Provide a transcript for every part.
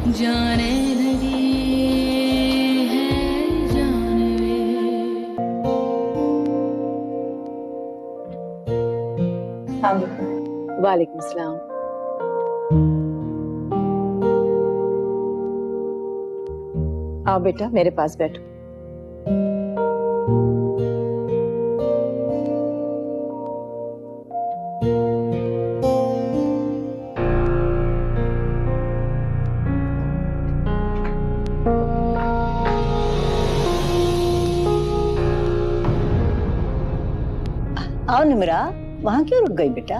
जाने लगी है जानवे। वालेकुम सलाम। आओ बेटा मेरे पास बैठो। आओ निमरा, वहां क्यों रुक गई बेटा?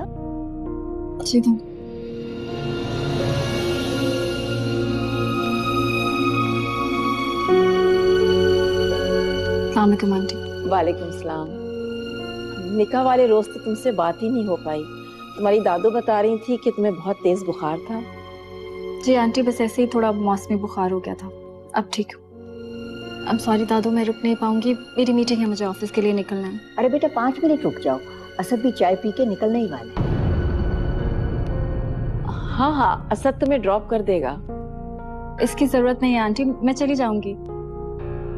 सीधा सलाम आंटी। वालेकुम सलाम। निकाह वाले रोज तो तुमसे बात ही नहीं हो पाई। तुम्हारी दादू बता रही थी कि तुम्हें बहुत तेज बुखार था। जी आंटी, बस ऐसे ही थोड़ा मौसमी बुखार हो गया था, अब ठीक हूँ। अब सॉरी दादू, मैं रुक नहीं पाऊंगी, मेरी मीटिंग है, मुझे ऑफिस के लिए निकलना है। अरे बेटा 5 मिनट रुक जाओ, असद भी चाय पी के निकलने ही वाला है। हाँ हाँ, असद तुम्हें ड्रॉप कर देगा। इसकी जरूरत नहीं है आंटी, मैं चली जाऊंगी।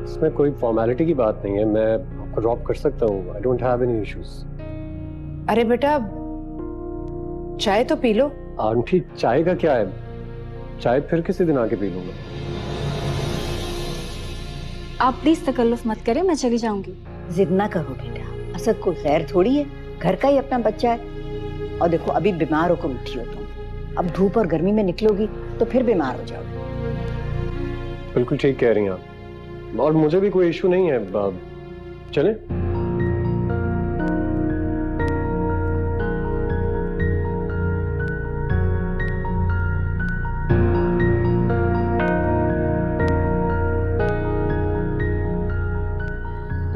इसमें कोई फॉर्मेलिटी की बात नहीं है, मैं आपको ड्रॉप कर सकता हूँ। I don't have any issues. अरे बेटा चाय तो पी लो। आंटी चाय का क्या है, चाय फिर किसी दिन आके पी लूंगा। आप प्लीज तकल्लुफ मत करें, मैं चली जाऊंगी। जिद ना करो बेटा, असद को खैर थोड़ी है, घर का ही अपना बच्चा है। और देखो अभी बीमार होकर उठी हो तुम, अब धूप और गर्मी में निकलोगी तो फिर बीमार हो जाओगे। बिल्कुल ठीक कह रही हैं आप, और मुझे भी कोई इशू नहीं है। चलें?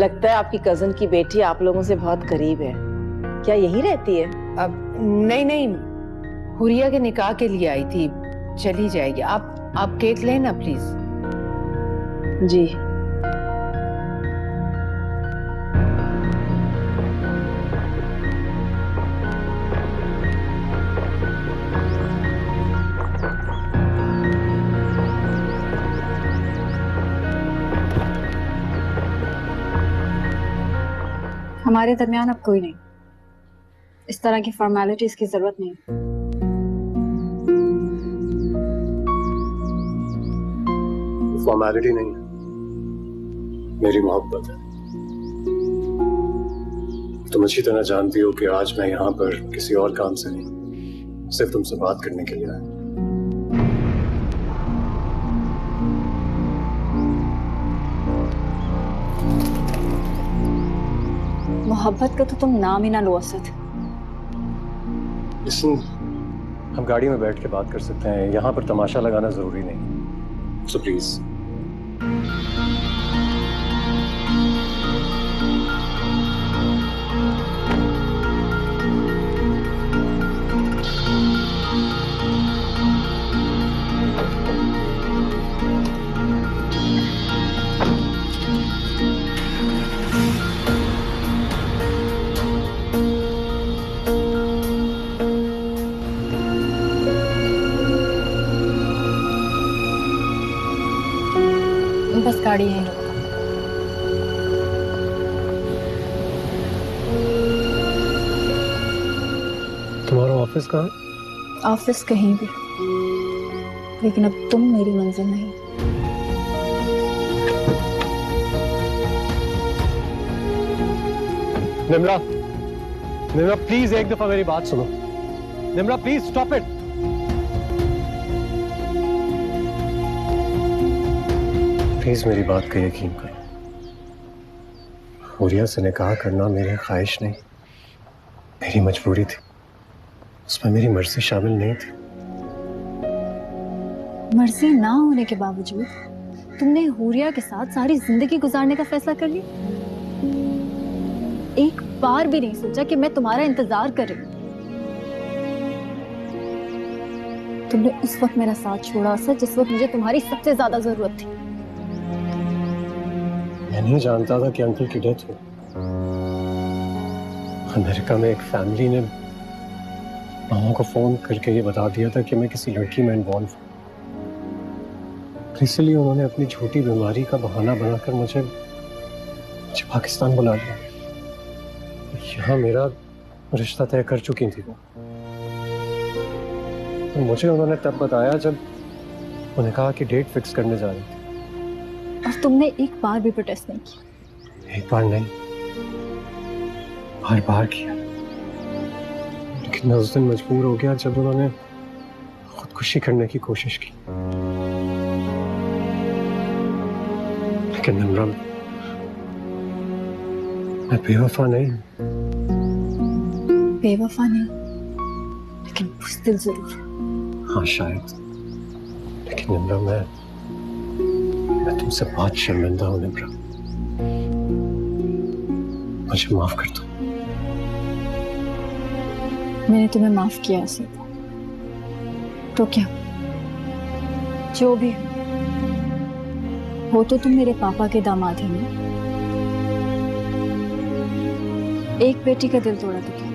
लगता है आपकी कजन की बेटी आप लोगों से बहुत करीब है। क्या यही रहती है? अब नहीं नहीं, हुरिया के निकाह के लिए आई थी, चली जाएगी। आप केक लें ना प्लीज। जी। हमारे दरमियान अब कोई नहीं, इस तरह की फॉर्मेलिटीज की जरूरत नहीं। फॉर्मेलिटी नहीं, मेरी मोहब्बत है। तुम अच्छी तरह जानती हो कि आज मैं यहाँ पर किसी और काम से नहीं, सिर्फ तुमसे बात करने के लिए आया। मोहब्बत का तो तुम नाम ही ना लो असद। लिसन, हम गाड़ी में बैठ के बात कर सकते हैं, यहाँ पर तमाशा लगाना जरूरी नहीं। So please. बस गाड़ी यहीं रोको। तुम्हारा ऑफिस कहाँ है? ऑफिस कहीं भी, लेकिन अब तुम मेरी मंजिल नहीं। निम्रा, निम्रा प्लीज एक दफा मेरी बात सुनो। Nimra please stop it. Please मेरी बात का यकीन करो। हुरिया से निकाह करना मेरी ख्वाहिश नहीं, मेरी मजबूरी थी। उसमें मेरी मर्जी शामिल नहीं थी। मर्जी ना होने के बावजूद तुमने हुरिया के साथ सारी जिंदगी गुजारने का फैसला कर लिया। एक बार भी नहीं सोचा कि मैं तुम्हारा इंतजार कर रही हूँ। तुमने उस वक्त मेरा साथ छोड़ा सर, जिस वक्त मुझे तुम्हारी सबसे ज्यादा जरूरत थी। मैं नहीं जानता था कि अंकल की डेथ हुई। अमेरिका में एक फैमिली ने मामा को फोन करके ये बता दिया था कि मैं किसी लड़की में इन्वॉल्व हूँ। इसलिए उन्होंने अपनी झूठी बीमारी का बहाना बनाकर मुझे पाकिस्तान बुला लिया। यहाँ मेरा रिश्ता तय कर चुकी थी वो। तो मुझे उन्होंने तब बताया जब उन्होंने कहा कि डेट फिक्स करने जा रही थी। और तुमने एक बार भी प्रोटेस्ट नहीं किया? एक बार नहीं, बार बार किया। लेकिन मैं उस दिन मजबूर हो गया जब उन्होंने खुदकुशी करने की कोशिश की। लेकिन निम्रा, मैं बेवफा नहीं। बेवफा नहीं, लेकिन बुज़दिल जरूर। हाँ शायद, लेकिन निम्रा मैं तुमसे बहुत शर्मिंदा हूँ निम्रा। मुझे माफ कर दो। मैंने तुम्हें माफ किया असद, तो क्या, जो भी हो तो तुम मेरे पापा के दामाद हैं ना। एक बेटी का दिल तोड़ा तो क्या,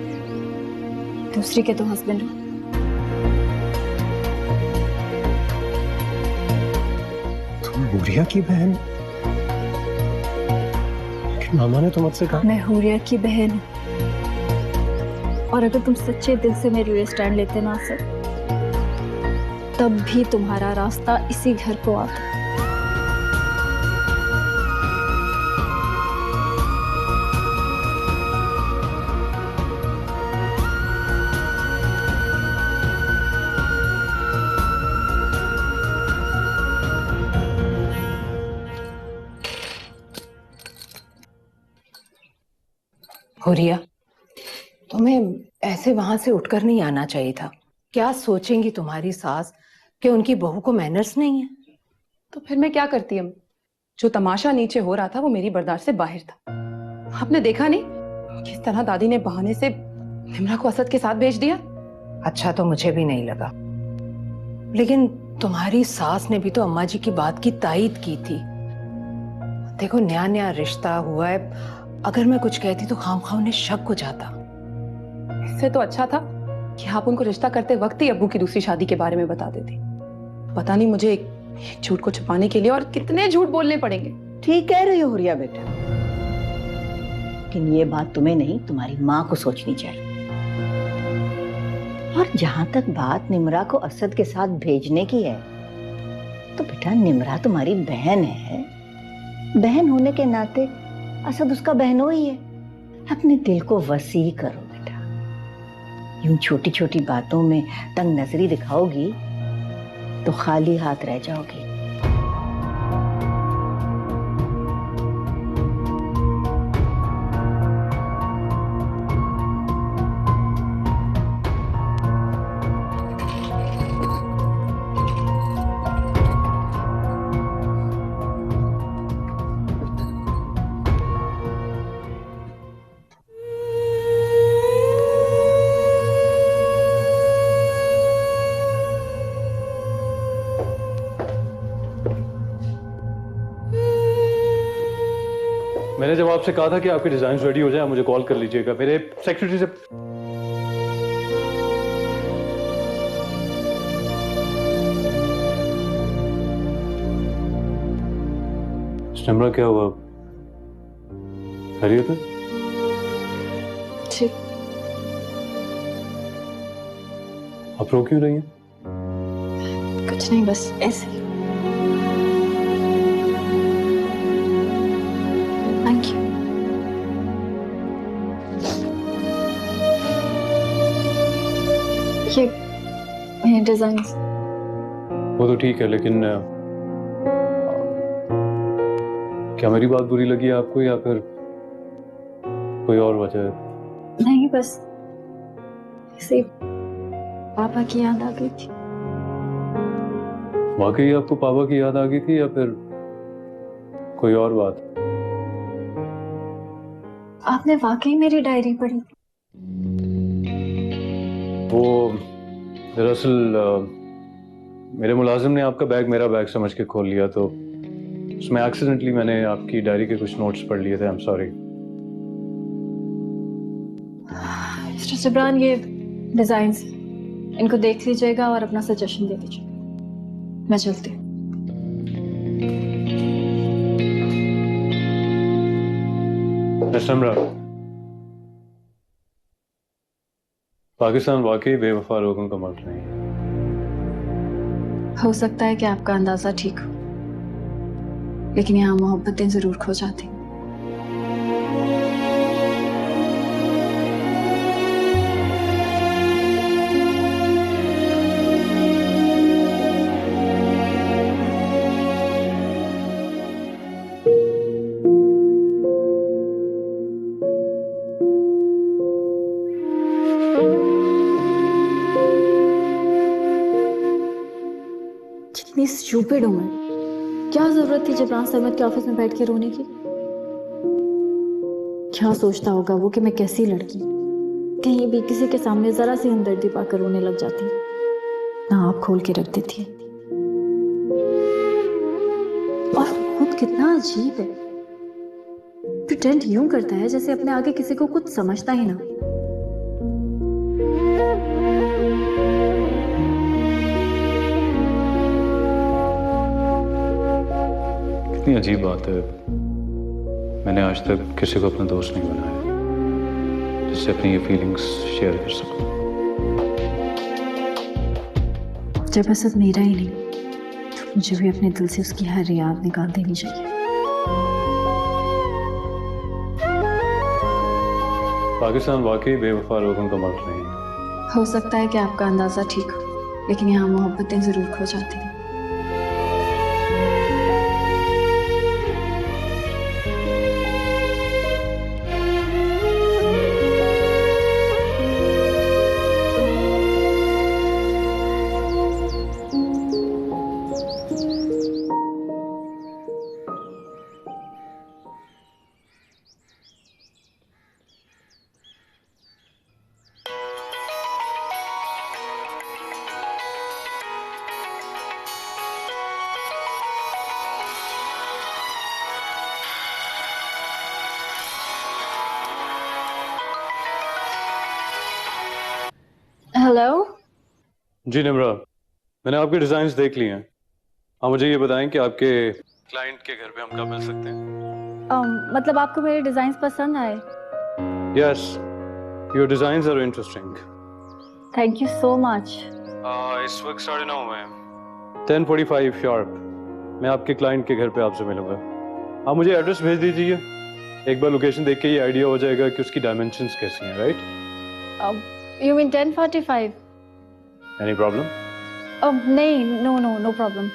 दूसरी के तो हस्बैंड हो। तुम हुरिया की बहन? लेकिन मामा ने तो मुझसे कहा। मैं हुरिया की बहन हूँ, और अगर तुम सच्चे दिल से मेरे लिए स्टैंड लेते ना सर, तब भी तुम्हारा रास्ता इसी घर को आता। हुरिया, तुम्हें ऐसे वहां से उठकर नहीं आना चाहिए था। क्या सोचेंगी तुम्हारी सास कि उनकी बहू को मैनर्स नहीं है? तो फिर मैं क्या करती हूँ? जो तमाशा नीचे हो रहा था वो मेरी बर्दाश्त से बाहर था। आपने देखा नहीं किस तरह दादी ने बहाने से निम्रा को असद के साथ भेज दिया? अच्छा तो मुझे भी नहीं लगा, लेकिन तुम्हारी सास ने भी तो अम्मा जी की बात की तायीद की थी। देखो नया नया रिश्ता हुआ है, अगर मैं कुछ कहती तो खामखा उन्हें शक हो जाता। इससे तो अच्छा था कि आप उनको रिश्ता करते वक्त ही अब्बू की दूसरी शादी के बारे में बता देती। पता नहीं मुझे एक झूठ को छुपाने के लिए और कितने झूठ बोलने पड़ेंगे। ठीक कह रही हो हुरिया बेटा, लेकिन ये बात तुम्हें नहीं, तुम्हारी माँ को सोचनी चाहिए। और जहां तक बात निम्रा को असद के साथ भेजने की है, तो बेटा निम्रा तुम्हारी बहन है। बहन होने के नाते असद उसका बहनोई है। अपने दिल को वसी करो बेटा। यूं छोटी छोटी बातों में तंग नजरी दिखाओगी तो खाली हाथ रह जाओगी। मैंने जब आपसे कहा था कि आपके डिजाइन रेडी हो जाए आप मुझे कॉल कर लीजिएगा। मेरे सेक्रेटरी से निम्रा क्या हुआ? खैरियत है? ठीक। आप रो क्यों रही हैं? कुछ नहीं, बस ऐसे ही। Thank you. ये मेरे डिजाइन्स। वो तो ठीक है, लेकिन क्या मेरी बात बुरी लगी आपको या फिर कोई और वजह है? नहीं, बस ऐसे पापा की याद आ गई थी। वाकई आपको पापा की याद आ गई थी या फिर कोई और बात? आपने वाकई मेरी डायरी पढ़ी? वो दरअसल मेरे मुलाजिम ने आपका बैग मेरा बैग समझ के खोल लिया, तो उसमें एक्सीडेंटली मैंने आपकी डायरी के कुछ नोट्स पढ़ लिए थे। I am sorry. Mister Jibran, ये डिजाइन्स, इनको देख लीजिएगा और अपना सजेशन दे दीजिए। मैं चलती हूँ। मिस निम्रा, पाकिस्तान वाकई बेवफा लोगों का मुल्क नहीं है। हो सकता है कि आपका अंदाजा ठीक हो, लेकिन यहाँ मोहब्बतें जरूर खो जाती। कितनी स्टूपिड हूं मैं। क्या जरूरत थी जिब्रान सरमद के ऑफिस में बैठ के रोने की? क्या सोचता होगा वो कि मैं कैसी लड़की, कहीं भी किसी के सामने जरा सी हमदर्दी पाकर रोने लग जाती, ना आप खोल के रख देती। और खुद कितना अजीब है, प्रिटेंड यूं करता है जैसे अपने आगे किसी को कुछ समझता ही ना। कितनी अजीब बात है, मैंने आज तक किसी को अपना दोस्त नहीं बनाया जिससे अपनी ये फीलिंग्स शेयर कर सकूं। जब असद मेरा ही नहीं तो मुझे भी अपने दिल से उसकी हर याद निकाल देनी चाहिए। पाकिस्तान वाकई बेवफा लोगों का मुल्क नहीं है। हो सकता है कि आपका अंदाजा ठीक हो, लेकिन यहाँ मोहब्बतें जरूर खो जाती हैं। हेलो जी निम्रा, मैंने आपके डिजाइन्स देख लिए हैं। आप मुझे ये बताएं कि आपके क्लाइंट के घर पे हम कब मिल सकते हैं? मतलब आपको मेरे डिजाइन पसंद आए? Yes, your designs are interesting. Thank you so much. इस वक्त 9:30 में 10:45 शार्प मैं आपके क्लाइंट के घर पे आपसे मिलूंगा। आप मुझे एड्रेस भेज दीजिए, एक बार लोकेशन देख के ये आइडिया हो जाएगा कि उसकी डायमेंशंस कैसी हैं, right? You mean 10:45? Any problem? नहीं, no problem.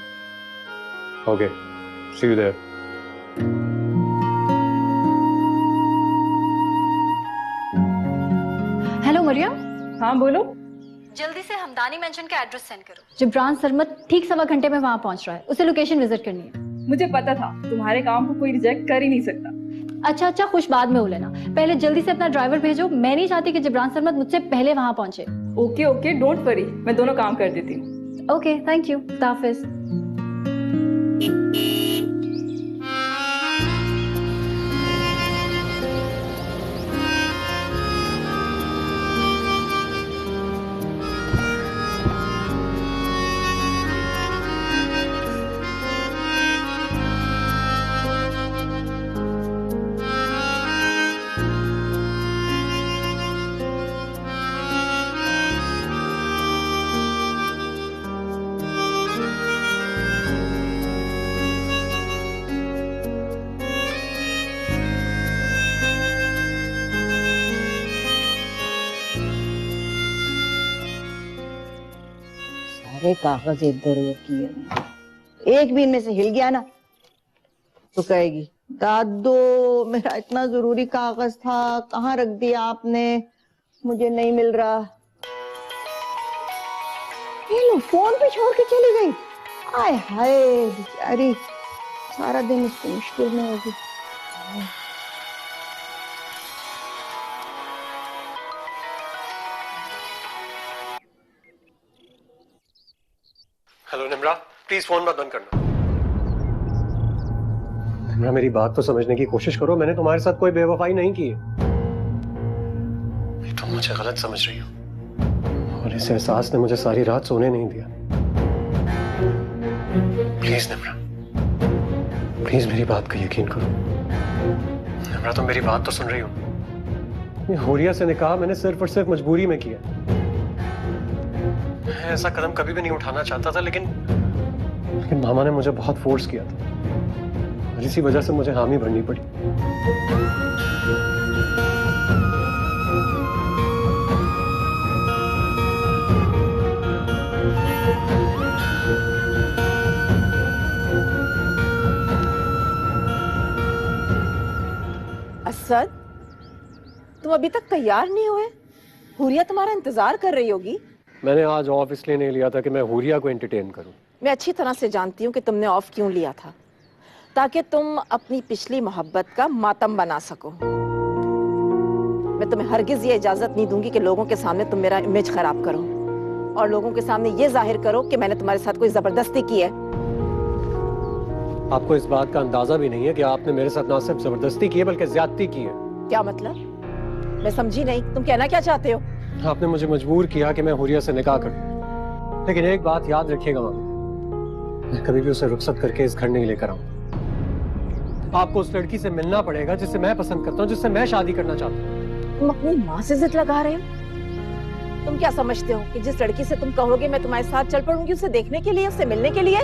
Okay, see you there. Hello Mariam. हाँ बोलो। जल्दी से हमदानी मेंशन का एड्रेस सेंड करो। जिब्रान सरमद ठीक 1.25 घंटे में वहां पहुंच रहा है, उसे लोकेशन विजिट करनी है। मुझे पता था तुम्हारे काम को कोई रिजेक्ट कर ही नहीं सकता। अच्छा खुश बाद में हो लेना, पहले जल्दी से अपना ड्राइवर भेजो। मैं नहीं चाहती कि जिब्रान सरमद मुझसे पहले वहां पहुंचे। ओके डोंट वरी, मैं दोनों काम कर देती हूँ। ओके थैंक यू, खुदा हाफिज। सारे कागज इधर उधर किए, एक भी इनमें से हिल गया ना तो कहेगी दादो मेरा इतना जरूरी कागज था, कहाँ रख दिया आपने, मुझे नहीं मिल रहा। ये लो फोन पे छोड़ के चली गई। आय हाय बेचारी, सारा दिन इसको मुश्किल में होगी। हेलो निम्रा, प्लीज फोन मत बंद करना। निम्रा मेरी बात तो समझने की कोशिश करो, मैंने तुम्हारे साथ कोई बेवफाई नहीं की। तुम मुझे गलत समझ रही हो और इस एहसास ने मुझे सारी रात सोने नहीं दिया। प्लीज निम्रा, प्लीज मेरी बात का यकीन करो। निम्रा, तो मेरी बात तो सुन रही हो। ये हुरिया से निकाह मैंने सिर्फ और सिर्फ मजबूरी में किया। मैं ऐसा कदम कभी भी नहीं उठाना चाहता था, लेकिन मामा ने मुझे बहुत फोर्स किया था और इसी वजह से मुझे हामी भरनी पड़ी। असद, तुम अभी तक तैयार नहीं हुए? हुरिया तुम्हारा इंतजार कर रही होगी। मैंने आज ऑफ इसलिए नहीं लिया था कि मैं हुरिया को एंटरटेन करूं। मैं अच्छी तरह से जानती हूँ कि तुमने ऑफ क्यों लिया था, ताकि तुम अपनी पिछली मोहब्बत का मातम बना सको। मैं तुम्हें हरगिज ये इजाजत नहीं दूंगी कि लोगों के सामने तुम मेरा इमेज खराब करो और लोगों के सामने ये जाहिर करो कि मैंने तुम्हारे साथ कोई जबरदस्ती की है। आपको इस बात का अंदाजा भी नहीं है कि आपने मेरे साथ ना सिर्फ जबरदस्ती की है बल्कि ज्यादती की है। क्या मतलब? मैं समझी नहीं, तुम कहना क्या चाहते हो? आपने मुझे मजबूर किया कि मैं हुरिया से निकाह करूं, लेकिन एक बात याद रखिएगा मामा, मैं कभी भी उसे रुखसत करके इस घर नहीं लेकर आऊं। आपको उस लड़की से मिलना पड़ेगा जिससे मैं पसंद करता हूं, जिससे मैं शादी करना चाहता हूं। तुम अपनी माँ से जिद लगा रहे हो? तुम क्या समझते हो कि जिस लड़की से तुम कहोगे मैं तुम्हारे साथ चल पड़ूंगी उसे देखने के लिए, उससे मिलने के लिए?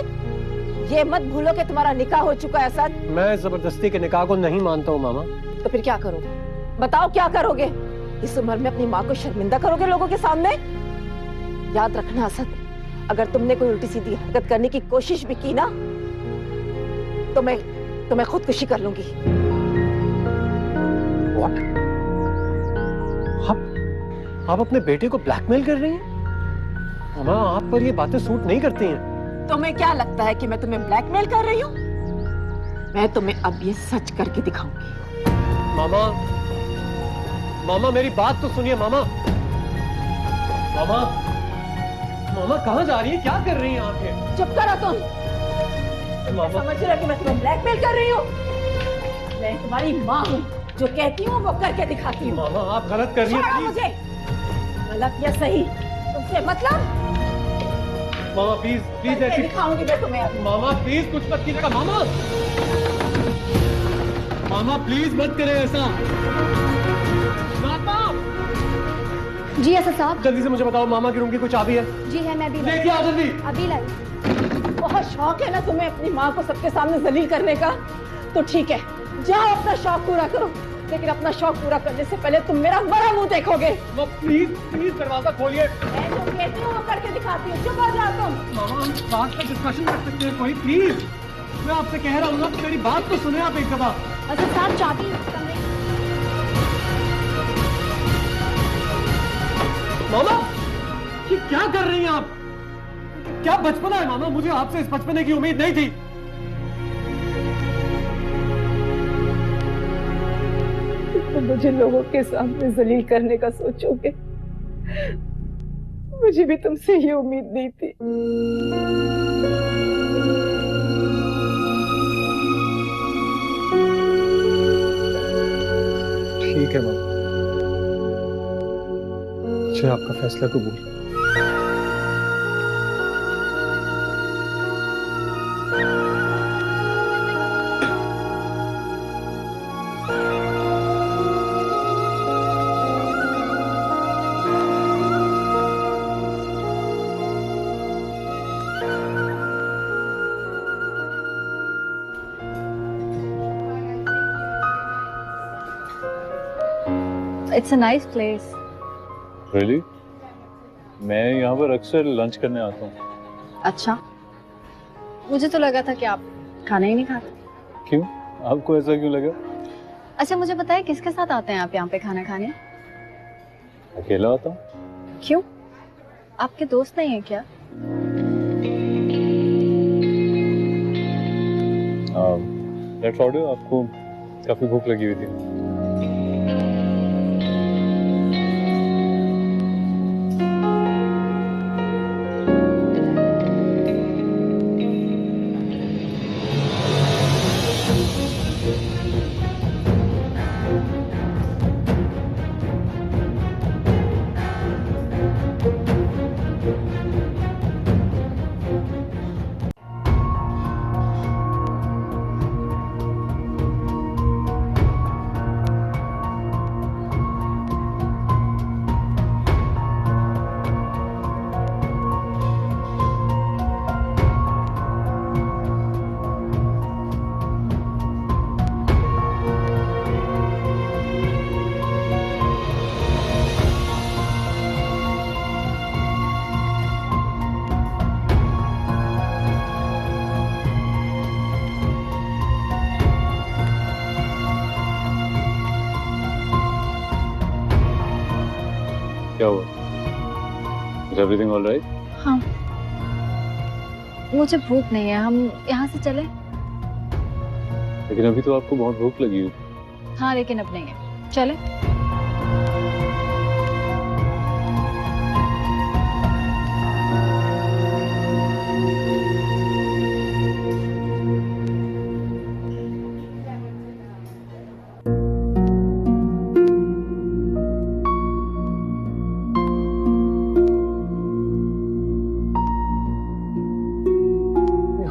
ये मत भूलो कि तुम्हारा निकाह हो चुका है असद। मैं जबरदस्ती के निकाह को नहीं मानता हूँ मामा। तो फिर क्या करोगे? बताओ क्या करोगे? इस उम्र में अपनी माँ को शर्मिंदा करोगे लोगों के सामने? याद रखना असद, अगर तुमने कोई उल्टी सीधी हरकत करने की कोशिश भी की ना तो मैं खुदकुशी कर लूंगी। What? आप अपने बेटे को ब्लैकमेल कर रही हैं? मामा, आप पर ये बातें सूट नहीं करती हैं। तुम्हें क्या लगता है कि मैं तुम्हें ब्लैकमेल कर रही हूँ? मैं तुम्हें अब ये सच करके दिखाऊंगी। मामा, मामा मेरी बात तो सुनिए मामा। मामा, मामा कहाँ जा रही है? क्या कर रही हैं आप ये? चुप करो तुम। मामा, समझ रहे हो कि मैं तुम्हें ब्लैकमेल कर रही हूँ? मैं तुम्हारी माँ हूँ, जो कहती हूँ वो करके दिखाती हूँ। मामा आप गलत कर रही हैं। मुझे गलत या सही तुमसे मतलब? मामा प्लीज प्लीज ऐसी दिखाऊंगी मैं तुम्हें अभी। मामा प्लीज कुछ मत कीजिएगा। मामा, मामा प्लीज मत करें ऐसा। मामा जी असद साहब। जल्दी से मुझे बताओ मामा की रूम की कुछ चाबी है? जी है, मैं भी लेके आओ जल्दी। अभी लाई। बहुत शौक है ना तुम्हें अपनी माँ को सबके सामने जलील करने का? तो ठीक है, जाओ अपना शौक पूरा करो, लेकिन अपना शौक पूरा करने से पहले तुम मेरा मरा मुंह देखोगे। प्लीज प्लीज दरवाजा खोलिए। मैं जो कहती हूँ वो करके दिखाती हूँ। चुप हो जाओ तुम। मामा हम बात पर डिस्कशन कर सकते हैं कोई? प्लीज मैं आपसे कह रहा हूँ ना, मेरी बात तो सुने आप एक दफा। असद साहब चाबी मामा ये क्या कर रही हैं आप? क्या बचपना है मामा? मुझे आपसे इस बचपने की उम्मीद नहीं थी। तो मुझे लोगों के सामने जलील करने का सोचोगे? मुझे भी तुमसे ये उम्मीद नहीं थी। ठीक है मामा, मुझे आपका फैसला कबूल। It's a nice place. Really? मैं यहाँ पर अक्सर लंच करने आता हूँ। अच्छा, मुझे तो लगा था कि आप खाना ही नहीं खाते। क्यों? आपको ऐसा क्यों लगा? अच्छा मुझे पता है किसके साथ आते हैं आप यहाँ पे खाना खाने? अकेला आता हूँ। क्यों, आपके दोस्त नहीं है क्या? Let's order. आपको काफी भूख लगी हुई थी। हुआ? Is everything all right? हाँ, मुझे भूख नहीं है, हम यहाँ से चले? लेकिन अभी तो आपको बहुत भूख लगी है। हाँ, लेकिन अब नहीं है, चले?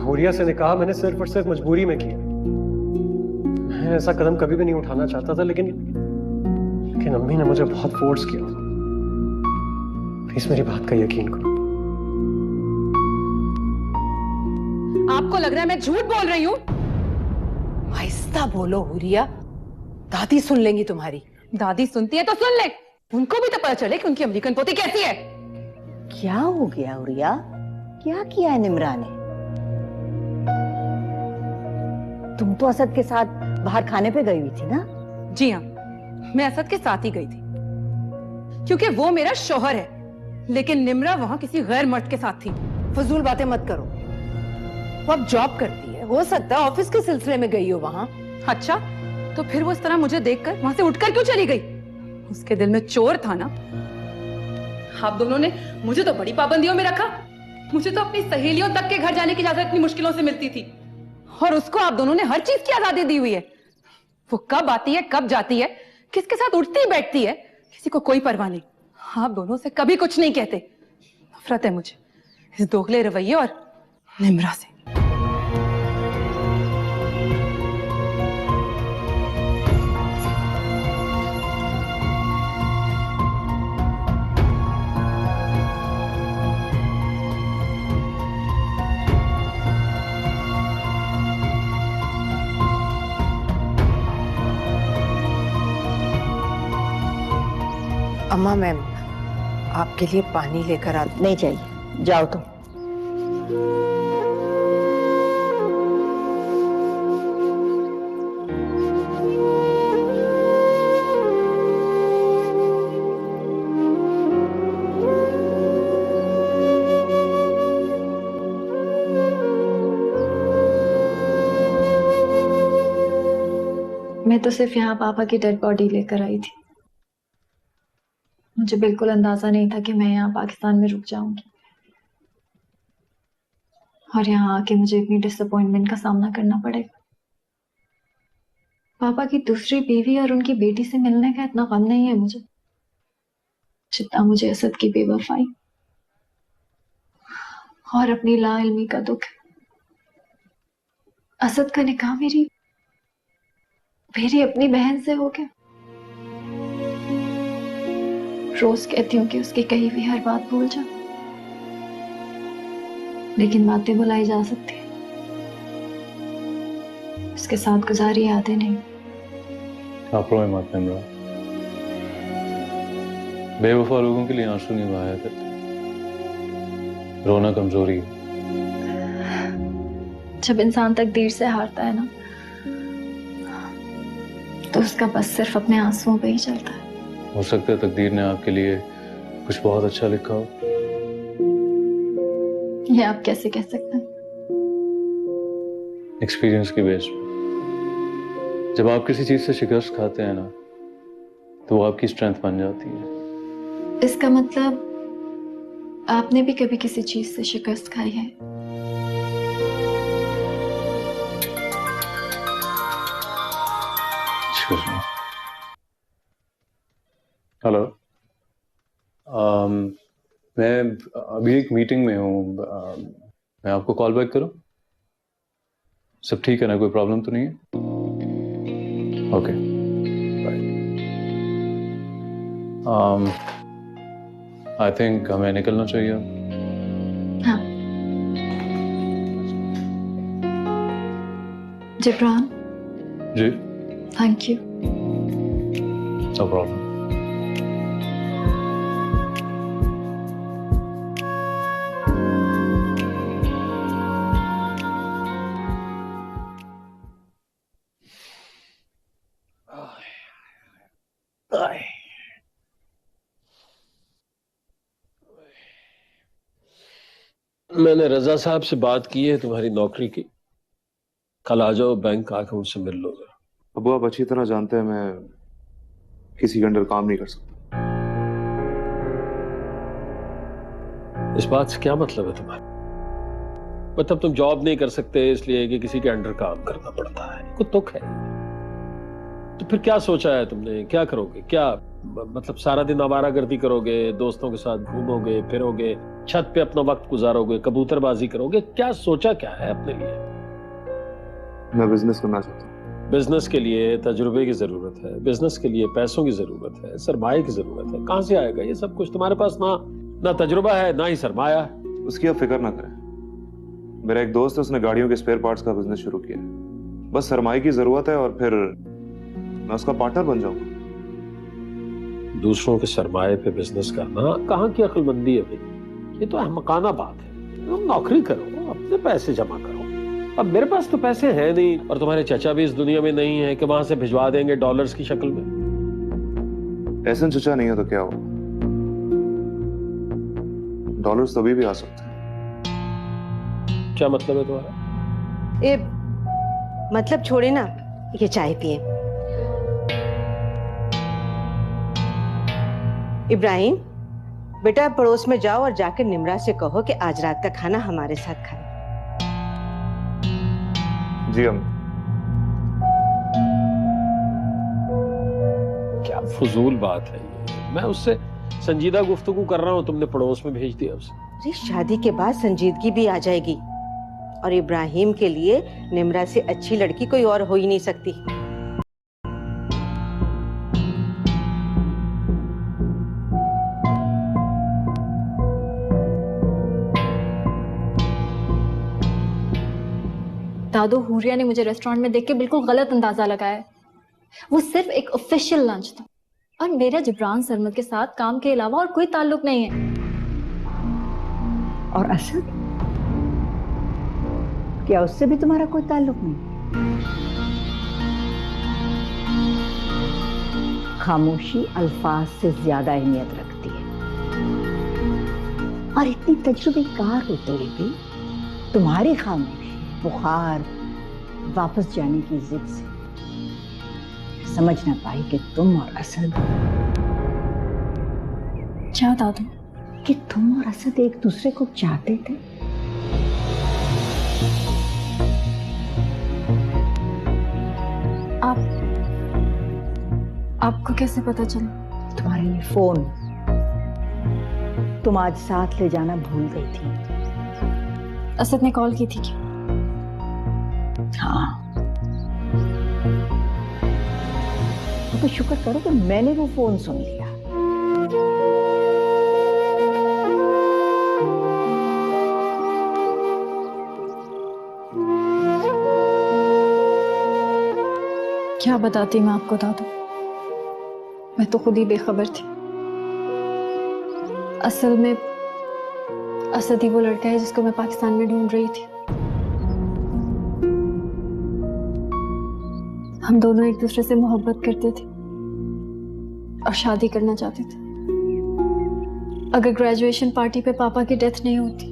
हुरिया से निकाह मैंने सिर्फ और सिर्फ मजबूरी में किया। मैं ऐसा कदम कभी भी नहीं उठाना चाहता था, लेकिन अम्मी ने मुझे बहुत फोर्स किया। प्लीज मेरी बात का यकीन करो। आपको लग रहा है मैं झूठ बोल रही हूँ? आहिस्ता बोलो हुरिया, दादी सुन लेंगी तुम्हारी। दादी सुनती है तो सुन ले, उनको भी तो पता चले कि उनकी अमेरिकन पोती कैसी है। क्या हो गया हुरिया? क्या किया है निम्रा ने? तुम तो असद के साथ बाहर खाने पे गई हुई थी ना? जी हाँ, मैं असद के साथ ही गई थी क्योंकि वो मेरा शौहर है, लेकिन निम्रा वहां किसी गैर मर्द के साथ थी। फजूल बातें मत करो। वो अब जॉब करती है, हो सकता है ऑफिस के सिलसिले में गई हो वहां। अच्छा, तो फिर वो इस तरह मुझे देखकर वहां से उठकर क्यों चली गई? उसके दिल में चोर था ना। आप दोनों ने मुझे तो बड़ी पाबंदियों में रखा। मुझे तो अपनी सहेलियों तक के घर जाने की इजाजत इतनी मुश्किलों से मिलती थी, और उसको आप दोनों ने हर चीज की आजादी दी हुई है। वो कब आती है, कब जाती है, किसके साथ उठती बैठती है, किसी को कोई परवाह नहीं। आप दोनों से कभी कुछ नहीं कहते। नफरत है मुझे इस दोगले रवैये और निम्रा से। अम्मा, मैं आपके लिए पानी लेकर आ। नहीं चाहिए, जाओ तुम। मैं तो सिर्फ यहाँ पापा की डेड बॉडी लेकर आई थी। मुझे बिल्कुल अंदाजा नहीं था कि मैं यहाँ पाकिस्तान में रुक जाऊंगी, और यहाँ आके मुझे इतनी डिसअपॉइंटमेंट का सामना करना पड़ेगा। पापा की दूसरी बीवी और उनकी बेटी से मिलने का इतना गम नहीं है मुझे जितना मुझे असद की बेवफाई और अपनी लाइल्मी का दुख है। असद का निकाह मेरी अपनी बहन से हो गया। रोज कहती हूँ कि उसकी कही हुई हर बात भूल जा, लेकिन बातें भुलाई जा सकती है, उसके साथ गुजारी यादें नहीं। आप रोए मत निम्रा। बेवफा लोगों के लिए आंसू नहीं बहाया करते। रोना कमजोरी है। जब इंसान तकदीर से हारता है ना, तो उसका बस सिर्फ अपने आंसुओं पे ही चलता है। हो सकता है तकदीर ने आपके लिए कुछ बहुत अच्छा लिखा हो। ये आप कैसे कह सकते हैं? एक्सपीरियंस की बेस पे। जब आप किसी चीज से शिकस्त खाते हैं ना, तो वो आपकी स्ट्रेंथ बन जाती है। इसका मतलब आपने भी कभी किसी चीज से शिकस्त खाई है? हेलो, मैं अभी एक मीटिंग में हूँ। मैं आपको कॉल बैक करूँ? सब ठीक है ना? कोई प्रॉब्लम तो नहीं है? Okay, bye. आई थिंक हमें निकलना चाहिए। हाँ। Jibran, ji, thank you. No problem. मैंने रजा साहब से बात की है तुम्हारी नौकरी की। कल आ जाओ बैंक आके उनसे मिल लो जरा। अबू आप अच्छी तरह जानते हैं मैं किसी के अंडर काम नहीं कर सकता। इस बात से क्या मतलब है तुम्हारा? मतलब तुम जॉब नहीं कर सकते इसलिए कि किसी के अंडर काम करना पड़ता है, कुछ तुक है। तो फिर क्या सोचा है तुमने, क्या करोगे? क्या मतलब सारा दिन आवारागर्दी करोगे, दोस्तों के साथ घूमोगे फिरोगे, छत पे अपना वक्त गुजारोगे, कबूतरबाजी करोगे? क्या सोचा क्या है अपने लिए? मैं बिजनेस करना चाहता हूँ। बिजनेस के लिए तजुर्बे की जरूरत है, बिजनेस के लिए पैसों की जरूरत है, सरमाए की जरूरत है। कहां से आएगा ये सब कुछ? तुम्हारे पास ना तजुर्बा है ना ही सरमाया। उसकी आप फिक्र ना करें। मेरा एक दोस्त है, उसने गाड़ियों के स्पेयर पार्ट्स का बिजनेस शुरू किया है। बस सरमाए की जरूरत है और फिर मैं उसका पार्टनर बन जाऊंगा। दूसरों के सरमाए पे बिजनेस करना कहाँ की अक्लमंदी है भाई? ये तो अहमकाना बात है। तुम नौकरी करो, अपने पैसे जमा करो। अब मेरे पास तो पैसे हैं नहीं और तुम्हारे चाचा भी इस दुनिया में नहीं है कि वहां से भिजवा देंगे डॉलर्स की शक्ल में। ऐसा चचा नहीं है तो क्या हुआ, डॉलर्स तभी भी आ सकते हैं। क्या मतलब है तुम्हारा? ए, मतलब छोड़े ना, ये चाय पिए। इब्राहिम बेटा, पड़ोस में जाओ और जाकर निमरा से कहो कि आज रात का खाना हमारे साथ खाए। जी हम। क्या फजूल बात है ये। मैं उससे संजीदा गुफ्तगू कर रहा हूँ, तुमने पड़ोस में भेज दिया उसे। अरे शादी के बाद संजीदगी भी आ जाएगी और इब्राहिम के लिए निमरा से अच्छी लड़की कोई और हो ही नहीं सकती। दादू, हुरिया ने मुझे रेस्टोरेंट में देख के बिल्कुल गलत अंदाजा लगाया है। वो सिर्फ एक ऑफिशियल लंच था और मेरा जिब्रान सरमद के साथ काम के अलावा और कोई ताल्लुक नहीं है। और असद, क्या उससे भी तुम्हारा कोई ताल्लुक नहीं? खामोशी अल्फाज से ज्यादा अहमियत रखती है और इतनी तजुर्बेकार होते हुए भी तुम्हारी खामोशी बुखार वापस जाने की जिद से समझ ना पाई कि तुम और असद, क्या दादू? कि तुम और असद एक दूसरे को चाहते थे। आपको कैसे पता चला? तुम्हारा ये फोन तुम आज साथ ले जाना भूल गई थी। असद ने कॉल की थी क्या? हाँ, तो शुक्र करो कि मैंने वो फोन सुन लिया। क्या बताती मैं आपको दादू, मैं तो खुद ही बेखबर थी। असल में असद ही वो लड़का है जिसको मैं पाकिस्तान में ढूंढ रही थी। हम दोनों एक दूसरे से मोहब्बत करते थे और शादी करना चाहते थे। अगर ग्रेजुएशन पार्टी पे पापा की डेथ नहीं होती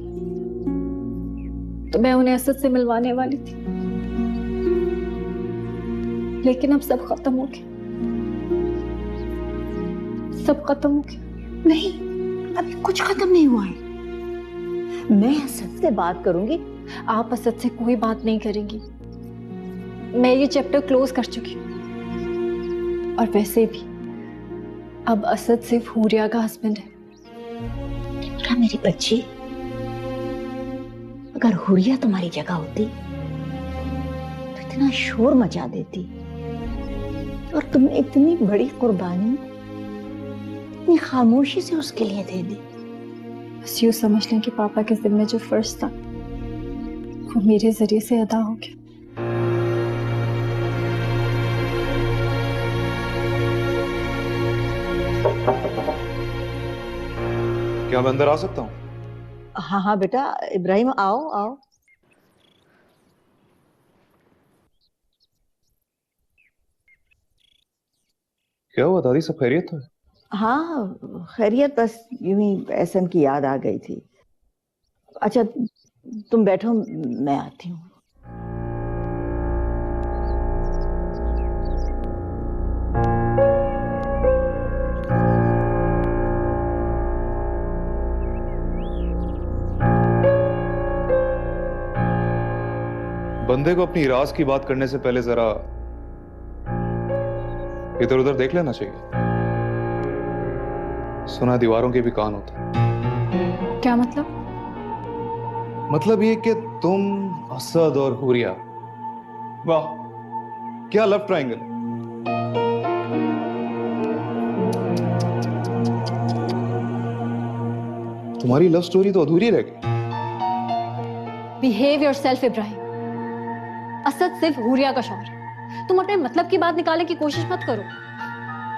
तो मैं उन्हें असद से मिलवाने वाली थी, लेकिन अब सब खत्म हो गया। सब खत्म हो गया। नहीं, अभी कुछ खत्म नहीं हुआ है। मैं असद से बात करूंगी। आप असद से कोई बात नहीं करेंगी। मैं ये चैप्टर क्लोज कर चुकी हूँ और वैसे भी अब असद सिर्फ हुरिया का हस्बैंड है। मेरी बच्ची, अगर हुरिया तुम्हारी जगह होती तो इतना शोर मचा देती और तुमने इतनी बड़ी कुर्बानी इतनी खामोशी से उसके लिए दे दी। बस यूं समझ लें कि पापा के जिम्मे जो फर्ज था वो मेरे जरिए से अदा हो गया। क्या मैं अंदर आ सकता हूँ? हाँ हाँ बेटा, इब्राहिम आओ आओ। क्या हुआ दादी, सब खैरियत है? हाँ खैरियत, बस यूं ही एहसन की याद आ गई थी। अच्छा तुम बैठो, मैं आती हूँ। बंदे को अपनी राज की बात करने से पहले जरा इधर उधर देख लेना चाहिए। सुना दीवारों के भी कान होते हैं। क्या मतलब? मतलब ये कि तुम, असद और हुरिया, वाह क्या लव ट्रायंगल है। तुम्हारी लव स्टोरी तो अधूरी रह गई। Behave yourself Ibrahim. असद सिर्फ हुरिया का शौहर है। तुम अपने मतलब की बात निकालने की कोशिश मत करो।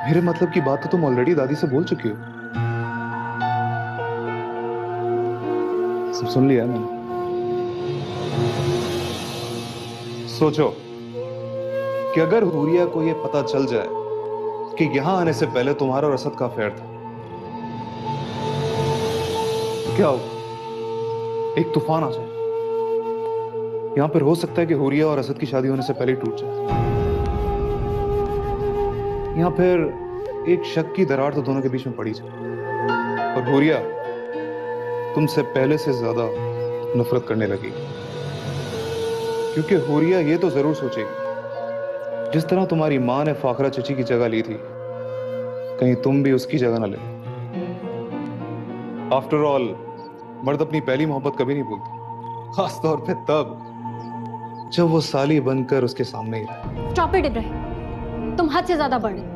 मेरे मतलब की बात तो तुम ऑलरेडी दादी से बोल चुकी हो। सब सुन लिया मैंने। सोचो कि अगर हुरिया को यह पता चल जाए कि यहां आने से पहले तुम्हारा और असद का अफेयर था, तो क्या होगा? एक तूफान आ जाए। यहां पर हो सकता है कि हुरिया और असद की शादी होने से पहले ही टूट जाए। यहां फिर एक शक की दरार तो दोनों के बीच में पड़ी जाए और हुरिया तुमसे पहले से ज्यादा नफरत करने लगी, क्योंकि हुरिया ये तो जरूर सोचेगी जिस तरह तुम्हारी मां ने फाखरा चची की जगह ली थी, कहीं तुम भी उसकी जगह ना ले। आफ्टर ऑल मर्द अपनी पहली मोहब्बत कभी नहीं भूलता, खास तौर पे तब जब वो साली बनकर उसके सामने ही रहे। स्टॉप इट इब्राहिम, तुम हद से ज्यादा बढ़ रहे हो।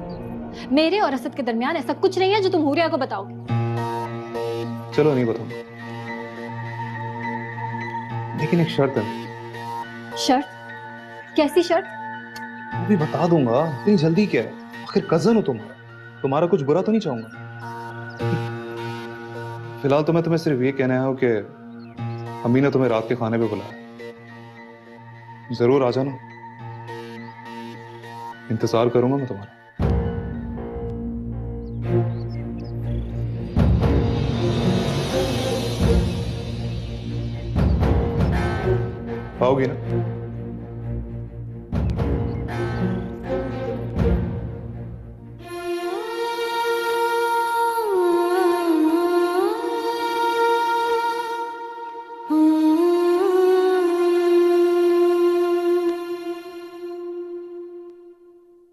मेरे और असद के दरमियान ऐसा कुछ नहीं है जो तुम हुरिया को बताओगे। चलो नहीं बताऊंगा, लेकिन एक शर्त है। शर्त? कैसी शर्त? अभी बता दूंगा, इतनी जल्दी क्या है? आखिर कजन हो तुम्हारा, तुम्हारा कुछ बुरा तो नहीं चाहूंगा। फिलहाल तो मैं तुम्हें सिर्फ ये कहना है कि अम्मी ने तुम्हें रात के खाने पे बुलाया, जरूर आ जाना। इंतजार करूंगा मैं तुम्हारा। आओगी ना?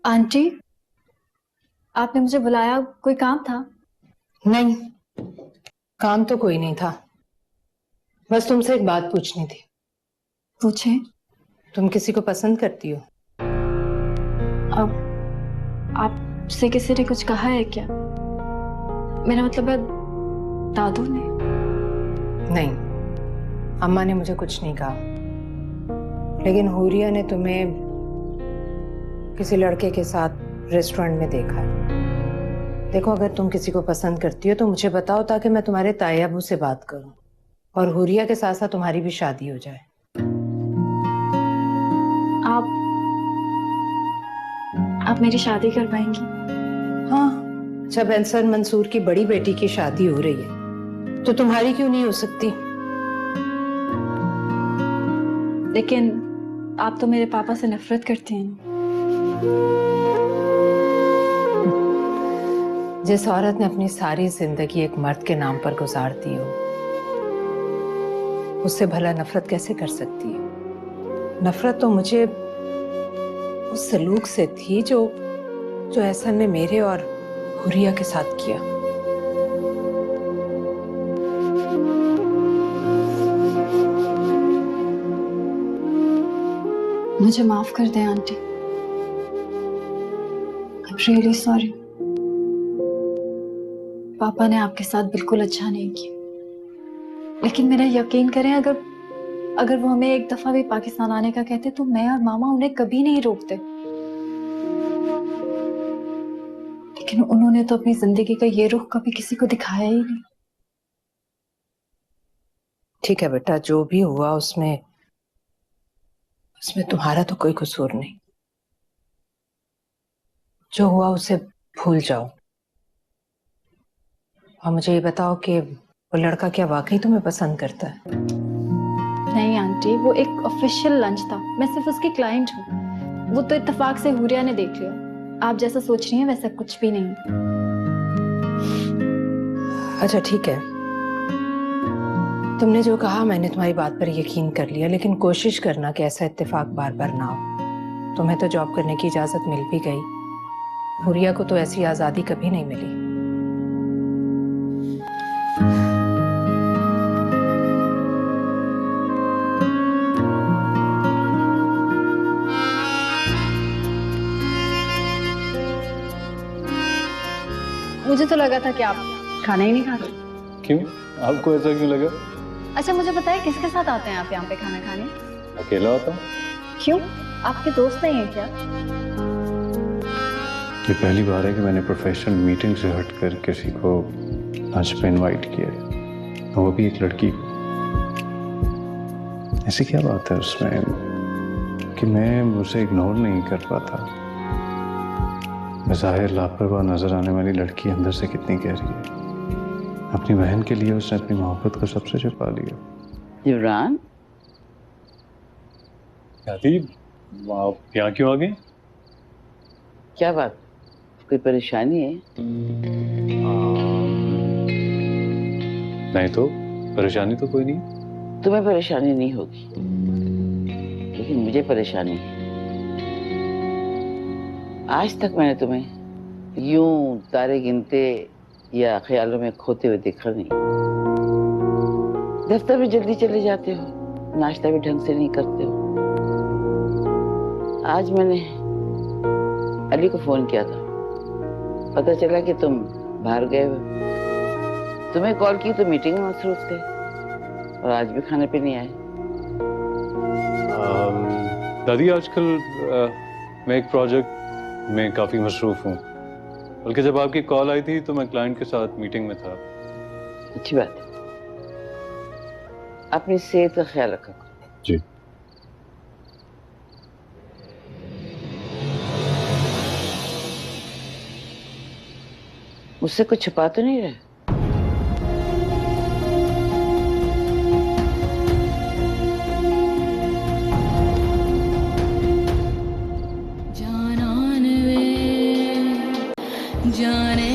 आंटी, आपने मुझे बुलाया, कोई काम था? नहीं, काम तो कोई नहीं था, बस तुमसे एक बात पूछनी थी। पूछे। तुम किसी को पसंद करती हो? अब आपसे किसी ने कुछ कहा है क्या? मेरा मतलब है दादू ने। नहीं, अम्मा ने मुझे कुछ नहीं कहा, लेकिन हुरिया ने तुम्हें किसी लड़के के साथ रेस्टोरेंट में देखा है। देखो, अगर तुम किसी को पसंद करती हो तो मुझे बताओ, ताकि मैं तुम्हारे ताया अबू से बात करूं और हुरिया के साथ साथ तुम्हारी भी शादी हो जाए। आप मेरी शादी करवाएंगी? हाँ, जब अंसर मंसूर की बड़ी बेटी की शादी हो रही है तो तुम्हारी क्यों नहीं हो सकती? लेकिन आप तो मेरे पापा से नफरत करते हैं। जिस औरत ने अपनी सारी जिंदगी एक मर्द के नाम पर गुजार दी हो, उससे भला नफरत कैसे कर सकती है? नफरत तो मुझे उस सलूक से थी जो एहसन ने मेरे और हुरिया के साथ किया। मुझे माफ कर दें आंटी। I'm really sorry। पापा ने आपके साथ बिल्कुल अच्छा नहीं किया, लेकिन मेरा यकीन करें, अगर वो हमें एक दफा भी पाकिस्तान आने का कहते तो मैं और मामा उन्हें कभी नहीं रोकते। लेकिन उन्होंने तो अपनी जिंदगी का ये रुख कभी किसी को दिखाया ही नहीं। ठीक है बेटा, जो भी हुआ उसमें तुम्हारा तो कोई कसूर नहीं। जो हुआ उसे भूल जाओ और मुझे ये बताओ कि वो लड़का क्या वाकई तुम्हें पसंद करता है? नहीं आंटी, वो एक ऑफिशियल लंच था, मैं सिर्फ उसकी क्लाइंट हूँ। वो तो इत्तेफाक से हुरिया ने देख लिया। आप जैसा सोच रही हैं वैसा कुछ भी नहीं। अच्छा ठीक है, तुमने जो कहा मैंने तुम्हारी बात पर यकीन कर लिया, लेकिन कोशिश करना कि ऐसा इत्तेफाक बार बार ना हो। तुम्हें तो जॉब करने की इजाजत मिल भी गई, हुरिया को तो ऐसी आजादी कभी नहीं मिली। मुझे तो लगा था कि आप खाना ही नहीं खाते। क्यों, आपको ऐसा क्यों लगा? अच्छा मुझे बताइए, किसके साथ आते हैं आप यहाँ पे खाना खाने? अकेला होता हूँ। क्यों, आपके दोस्त नहीं है क्या? ये पहली बार है कि मैंने प्रोफेशनल मीटिंग से हटकर किसी को लंच पे इनवाइट किया है, वो भी एक लड़की। ऐसी क्या बात है उसमें कि मैं उसे इग्नोर नहीं कर पाता? ज़ाहिर लापरवाह नजर आने वाली लड़की अंदर से कितनी गहरी है। अपनी बहन के लिए उसने अपनी मोहब्बत को सबसे छुपा लिया। इमरान, दादी आप यहाँ क्यों आ गए? क्या बात, कोई परेशानी है? नहीं तो परेशानी तो कोई नहीं। तुम्हें परेशानी नहीं होगी, लेकिन मुझे परेशानी है। आज तक मैंने तुम्हें यूं तारे गिनते या ख्यालों में खोते हुए देखा नहीं। दफ्तर में जल्दी चले जाते हो, नाश्ता भी ढंग से नहीं करते हो। आज मैंने अली को फोन किया था, पता चला कि तुम बाहर गए हो। तुम्हें कॉल की तो मीटिंग में मसरूफ थे और आज भी खाने पे नहीं आए। दादी आजकल मैं एक प्रोजेक्ट में काफी मसरूफ हूँ, बल्कि जब आपकी कॉल आई थी तो मैं क्लाइंट के साथ मीटिंग में था। अच्छी बात है, अपनी सेहत का ख्याल रखा करो। जी। मुझसे कुछ छुपा तो नहीं रहा? जाने